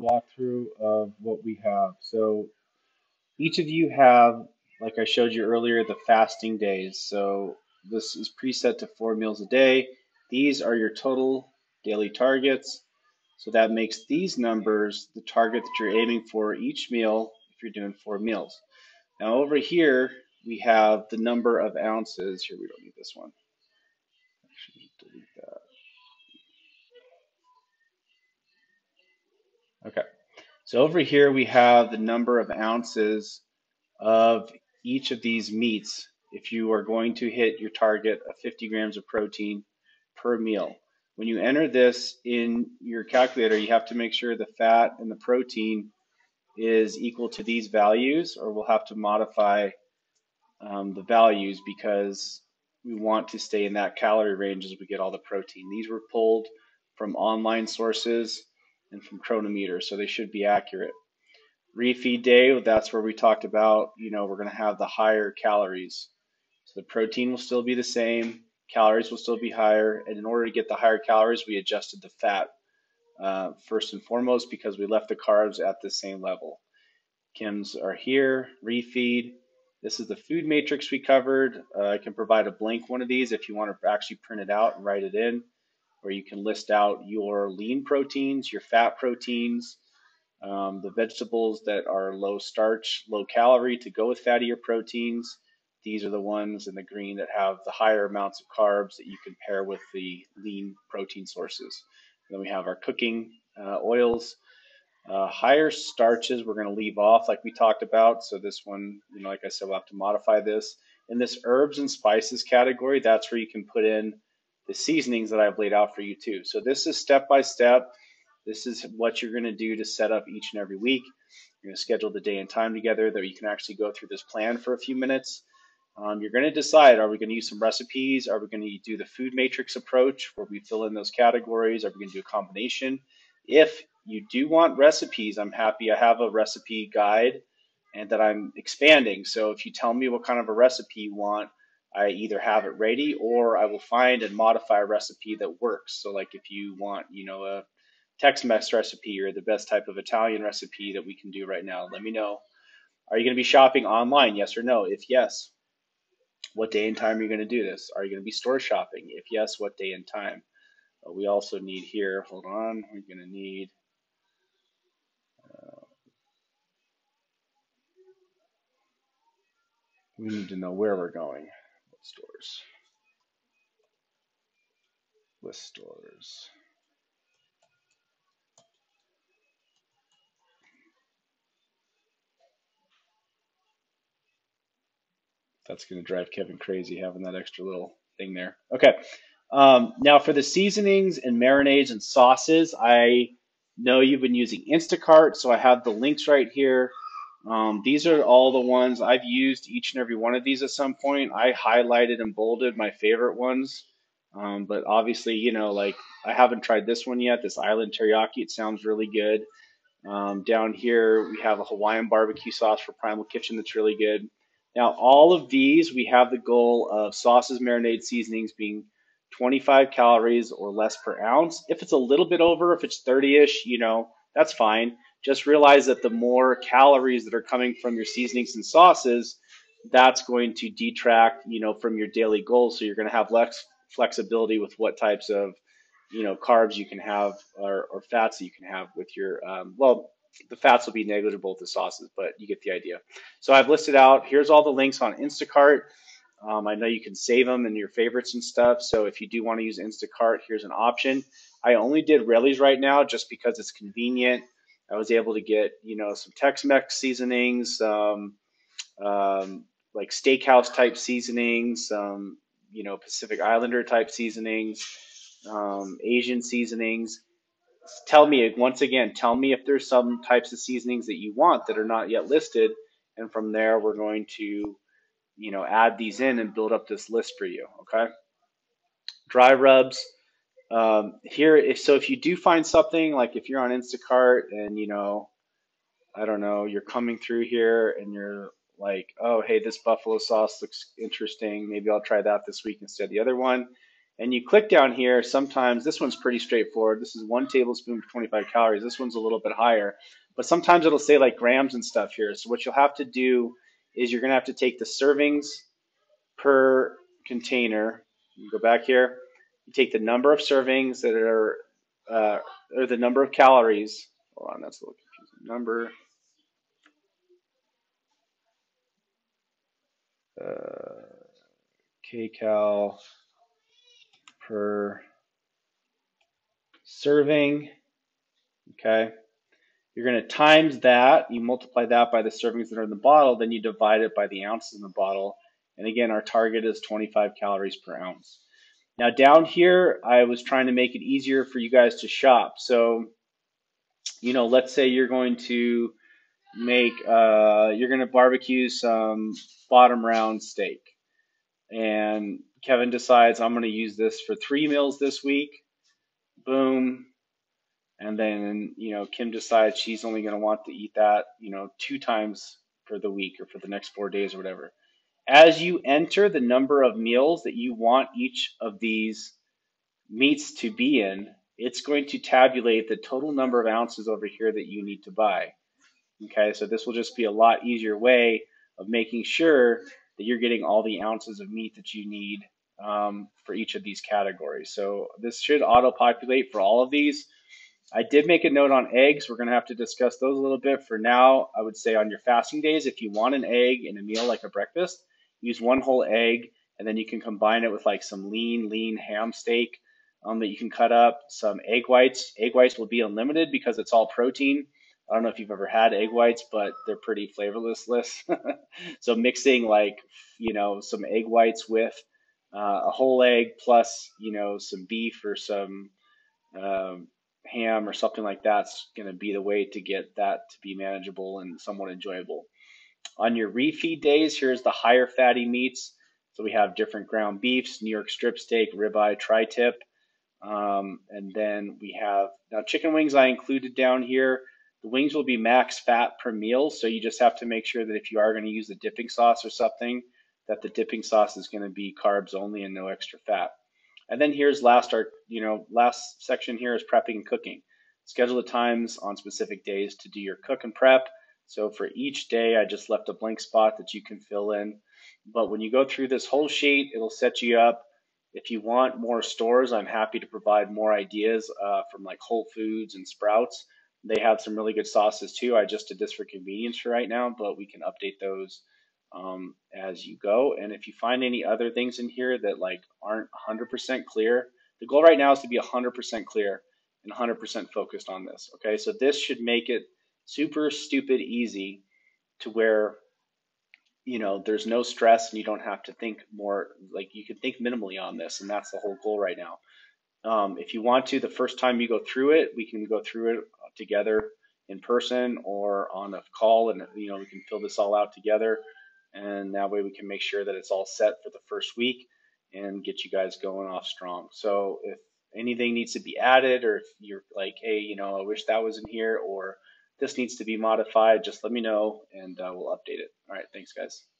walkthrough of what we have. So each of you have, like I showed you earlier, the fasting days. So this is preset to 4 meals a day. These are your total daily targets. So that makes these numbers the target that you're aiming for each meal if you're doing 4 meals. Now over here, we have the number of ounces. Here, we don't need this one. Actually, delete that. Okay. So over here, we have the number of ounces of each of these meats if you are going to hit your target of 50 grams of protein per meal. When you enter this in your calculator, you have to make sure the fat and the protein is equal to these values, or we'll have to modify the values because we want to stay in that calorie range as we get all the protein. These were pulled from online sources and from Chronometer, so they should be accurate. Refeed day, that's where we talked about, we're going to have the higher calories. So the protein will still be the same, calories will still be higher, and in order to get the higher calories, we adjusted the fat first and foremost because we left the carbs at the same level. Chems are here, refeed. This is the food matrix we covered. I can provide a blank one of these if you want to actually print it out and write it in, where you can list out your lean proteins, your fat proteins, the vegetables that are low starch, low calorie to go with fattier proteins. These are the ones in the green that have the higher amounts of carbs that you can pair with the lean protein sources. And then we have our cooking oils. Higher starches we're going to leave off like we talked about. So this one, like I said, we'll have to modify this. In this herbs and spices category, that's where you can put in the seasonings that I've laid out for you too. So this is step by step. This is what you're going to do to set up each and every week. You're going to schedule the day and time together that you can actually go through this plan for a few minutes. You're going to decide, are we going to use some recipes? Are we going to do the food matrix approach where we fill in those categories? Are we going to do a combination? If you do want recipes, I'm happy. I have a recipe guide and that I'm expanding. So if you tell me what kind of a recipe you want, I either have it ready or I will find and modify a recipe that works. So like if you want, a Tex-Mex recipe or the best type of Italian recipe that we can do right now, let me know. Are you going to be shopping online? Yes or no? If yes, what day and time are you going to do this? Are you going to be store shopping? If yes, what day and time? We also need here, hold on, we're going to need, uh, we need to know where we're going. What stores? List stores. That's going to drive Kevin crazy having that extra little thing there. Okay. Now for the seasonings and marinades and sauces, I know you've been using Instacart, so I have the links right here. These are all the ones I've used each and every one of these at some point. I highlighted and bolded my favorite ones. But obviously, like I haven't tried this one yet, this Island Teriyaki. It sounds really good. Down here, we have a Hawaiian barbecue sauce for Primal Kitchen that's really good. Now, all of these, we have the goal of sauces, marinade, seasonings being 25 calories or less per ounce. If it's a little bit over, if it's 30-ish, that's fine. Just realize that the more calories that are coming from your seasonings and sauces, that's going to detract, from your daily goals. So you're going to have less flexibility with what types of carbs you can have or fats that you can have with your well, the fats will be negligible with the sauces, but you get the idea. So I've listed out, here's all the links on Instacart. I know you can save them in your favorites and stuff. So if you do want to use Instacart, here's an option. I only did Relly's right now just because it's convenient. I was able to get, some Tex-Mex seasonings, like steakhouse type seasonings, Pacific Islander type seasonings, Asian seasonings. Tell me once again, tell me if there's some types of seasonings that you want that are not yet listed, and from there we're going to, add these in and build up this list for you. Okay, dry rubs. Here, if you do find something like if you're on Instacart and I don't know, you're coming through here and you're like, oh, hey, this buffalo sauce looks interesting. Maybe I'll try that this week instead of the other one. And you click down here, sometimes this one's pretty straightforward. This is 1 tablespoon for 25 calories. This one's a little bit higher, but sometimes it'll say like grams and stuff here. So what you'll have to do is you're gonna have to take the servings per container. You go back here, you take the number of servings that are, or the number of calories. Hold on, that's a little confusing. Number, kcal per serving. Okay. You're going to times that, you multiply that by the servings that are in the bottle, then you divide it by the ounces in the bottle. And again, our target is 25 calories per ounce. Now down here, I was trying to make it easier for you guys to shop. So, let's say you're going to you're going to barbecue some bottom round steak. And Kevin decides, I'm going to use this for 3 meals this week. Boom. And then, Kim decides she's only going to want to eat that, 2 times for the week or for the next 4 days or whatever. As you enter the number of meals that you want each of these meats to be in, it's going to tabulate the total number of ounces over here that you need to buy. Okay, so this will just be a lot easier way of making sure that you're getting all the ounces of meat that you need for each of these categories. So this should auto-populate for all of these. I did make a note on eggs. We're going to have to discuss those a little bit. For now, I would say on your fasting days, if you want an egg in a meal like a breakfast, use one whole egg, and then you can combine it with like some lean ham steak that you can cut up, some egg whites. Egg whites will be unlimited because it's all protein. I don't know if you've ever had egg whites, but they're pretty flavorless. So mixing like, some egg whites with a whole egg plus, some beef or some ham or something like that's going to be the way to get that to be manageable and somewhat enjoyable. On your refeed days, here's the higher fatty meats. So we have different ground beefs, New York strip steak, ribeye, tri-tip. And then we have, now chicken wings I included down here. The wings will be max fat per meal. So you just have to make sure that if you are going to use the dipping sauce or something, that the dipping sauce is going to be carbs only and no extra fat. And then here's last section here is prepping and cooking. Schedule the times on specific days to do your cook and prep. So for each day, I just left a blank spot that you can fill in. But when you go through this whole sheet, it'll set you up. If you want more stores, I'm happy to provide more ideas from like Whole Foods and Sprouts. They have some really good sauces too. I just did this for convenience for right now, but we can update those as you go. And if you find any other things in here that like aren't 100% clear, the goal right now is to be 100% clear and 100% focused on this. Okay, so this should make it super stupid easy to where there's no stress and you don't have to think more, like you can think minimally on this, and that's the whole goal right now. If you want to, the first time you go through it, we can go through it together in person or on a call, and we can fill this all out together, and that way we can make sure that it's all set for the first week and get you guys going off strong. So if anything needs to be added, or if you're like, hey, I wish that was in here, or this needs to be modified, just let me know and we'll update it. All right, thanks guys.